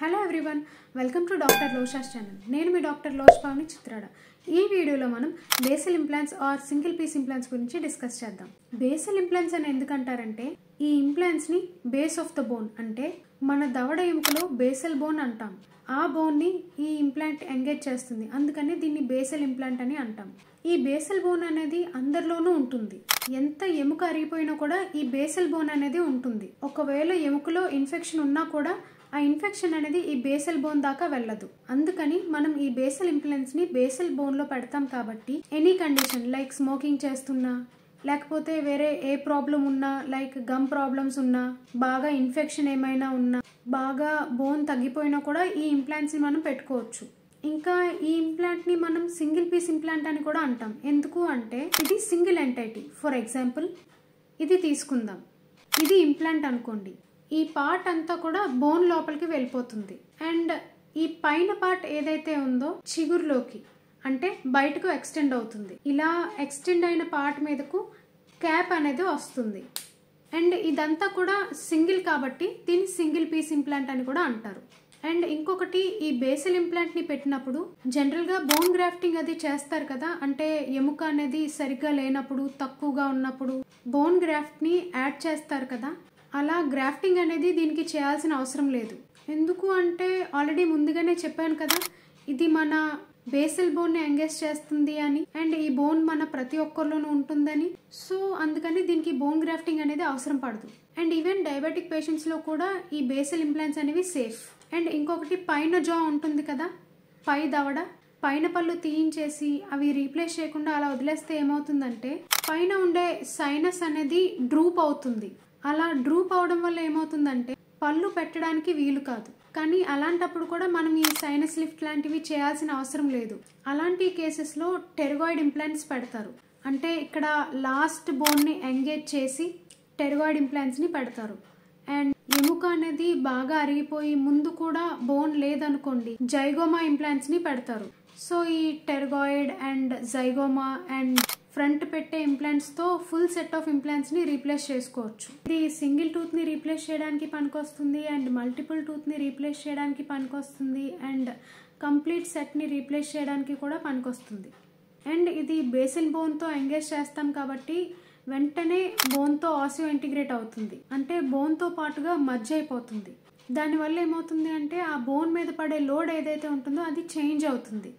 Hello everyone, welcome to doctor లోషాస్ channel. నేను మీ డాక్టర్ లోష్ పావని చిత్రాడ. ఈ వీడియోలో మనం basal implants or single piece implants గురించి డిస్కస్ చేద్దాం. బేసల్ ఇంప్లాంట్స్ అని ఎందుకంటారంటే, ఈ ఇంప్లాంట్స్ ని బేస్ ఆఫ్ ద బోన్ అంటే మన దవడ ఎముకలో బేసల్ బోన్ అంటాం. ఆ బోన్ ని ఈ ఇంప్లాంట్ ఎంగేజ్ చేస్తుంది, అందుకని దీన్ని బేసల్ ఇంప్లాంట్ అని అంటాం. ఈ బేసల్ బోన్ అనేది అందరిలోనూ ఉంటుంది. ఎంత ఎముక అరిగిపోయినా కూడా ఈ బేసల్ బోన్ అనేది ఉంటుంది. ఒకవేళ ఎముకలో ఇన్ఫెక్షన్ ఉన్నా కూడా ఆ ఇన్ఫెక్షన్ అనేది ఈ బేసల్ బోన్ దాకా వెళ్ళదు. అందుకని మనం ఈ బేసల్ ఇంప్లాంట్స్ ని బేసల్ బోన్ లో పెడతాం. కాబట్టి ఎనీ కండిషన్ లైక్ స్మోకింగ్ చేస్తున్నా, లేకపోతే వేరే ఏ ప్రాబ్లం ఉన్నా, లైక్ గమ్ ప్రాబ్లమ్స్ ఉన్నా, బాగా ఇన్ఫెక్షన్ ఏమైనా ఉన్నా, బాగా బోన్ తగ్గిపోయినా కూడా ఈ ఇంప్లాంట్స్ ని మనం పెట్టుకోవచ్చు. ఇంకా ఈ ఇంప్లాంట్ ని మనం సింగిల్ పీస్ ఇంప్లాంట్ అని కూడా అంటాం. ఎందుకు అంటే ఇది సింగిల్ ఎంటైటీ. ఫర్ ఎగ్జాంపుల్ ఇది తీసుకుందాం, ఇది ఇంప్లాంట్ అనుకోండి. ఈ పార్ట్ అంతా కూడా బోన్ లోపలికి వెళ్ళిపోతుంది అండ్ ఈ పైన పార్ట్ ఏదైతే ఉందో చిగురులోకి అంటే బయటకు ఎక్స్టెండ్ అవుతుంది. ఇలా ఎక్స్టెండ్ అయిన పార్ట్ మీదకు క్యాప్ అనేది వస్తుంది అండ్ ఇదంతా కూడా సింగిల్ కాబట్టి దీన్ని సింగిల్ పీస్ ఇంప్లాంట్ అని కూడా అంటారు. అండ్ ఇంకొకటి, ఈ బేసల్ ఇంప్లాంట్ ని పెట్టినప్పుడు జనరల్ గా బోన్ గ్రాఫ్టింగ్ అది చేస్తారు కదా, అంటే ఎముక అనేది సరిగ్గా లేనప్పుడు, తక్కువగా ఉన్నప్పుడు బోన్ గ్రాఫ్ట్ ని యాడ్ చేస్తారు కదా. అలా గ్రాఫ్టింగ్ అనేది దీనికి చేయాల్సిన అవసరం లేదు. ఎందుకు అంటే ఆల్రెడీ ముందుగానే చెప్పాను కదా, ఇది మన బేసల్ బోన్ ని ఎంగేజ్ చేస్తుంది అని, అండ్ ఈ బోన్ మన ప్రతి ఒక్కరిలోనూ ఉంటుందని. సో అందుకని దీనికి బోన్ గ్రాఫ్టింగ్ అనేది అవసరం పడదు. అండ్ ఈవెన్ డయాబెటిక్ పేషెంట్స్ లో కూడా ఈ బేసల్ ఇంప్లాంట్స్ అనేవి సేఫ్. అండ్ ఇంకొకటి, పైన జా ఉంటుంది కదా, పై దవడ, పైన పళ్ళు తీయించేసి అవి రీప్లేస్ చేయకుండా అలా వదిలేస్తే ఏమవుతుందంటే పైన ఉండే సైనస్ అనేది డ్రూప్ అవుతుంది. అలా డ్రూప్ అవడం వల్ల ఏమవుతుందంటే పళ్ళు పెట్టడానికి వీలు కాదు. కానీ అలాంటప్పుడు కూడా మనం ఈ సైనస్ లిఫ్ట్ లాంటివి చేయాల్సిన అవసరం లేదు. అలాంటి కేసెస్ లో టెరగాయిడ్ ఇంప్లాంట్స్ పెడతారు. అంటే ఇక్కడ లాస్ట్ బోన్ ని ఎంగేజ్ చేసి టెరగాయిడ్ ఇంప్లాంట్స్ ని పెడతారు. అండ్ ఎముక అనేది బాగా అరిగిపోయి ముందు కూడా బోన్ లేదనుకోండి, జైగోమా ఇంప్లాంట్స్ ని పెడతారు. సో ఈ టెరగాయిడ్ అండ్ జైగోమా అండ్ ఫ్రంట్ పెట్టే ఇంప్లాంట్స్ తో ఫుల్ సెట్ ఆఫ్ ఇంప్లాంట్స్ ని రీప్లేస్ చేసుకోవచ్చు. ఇది సింగిల్ టూత్ ని రీప్లేస్ చేయడానికి పనికొస్తుంది అండ్ మల్టిపుల్ టూత్ ని రీప్లేస్ చేయడానికి పనికొస్తుంది అండ్ కంప్లీట్ సెట్ ని రీప్లేస్ చేయడానికి కూడా పనికొస్తుంది. అండ్ ఇది బేసల్ బోన్ తో ఎంగేజ్ చేస్తాం కాబట్టి వెంటనే బోన్ తో ఆసియో ఇంటిగ్రేట్ అవుతుంది, అంటే బోన్ తో పాటుగా మర్జ్ అయిపోతుంది. దానివల్ల ఏమవుతుంది అంటే ఆ బోన్ మీద పడే లోడ్ ఏదైతే ఉంటుందో అది చేంజ్ అవుతుంది,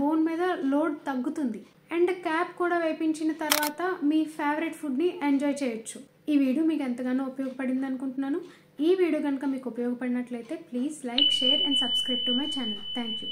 బోన్ మీద లోడ్ తగ్గుతుంది. అండ్ క్యాప్ కూడా వేపించిన తర్వాత మీ ఫేవరెట్ ఫుడ్ ని ఎంజాయ్ చేయొచ్చు. ఈ వీడియో మీకు ఎంతగానో ఉపయోగపడింది అనుకుంటున్నాను. ఈ వీడియో కనుక మీకు ఉపయోగపడినట్లయితే please like, share and subscribe to my channel. Thank you.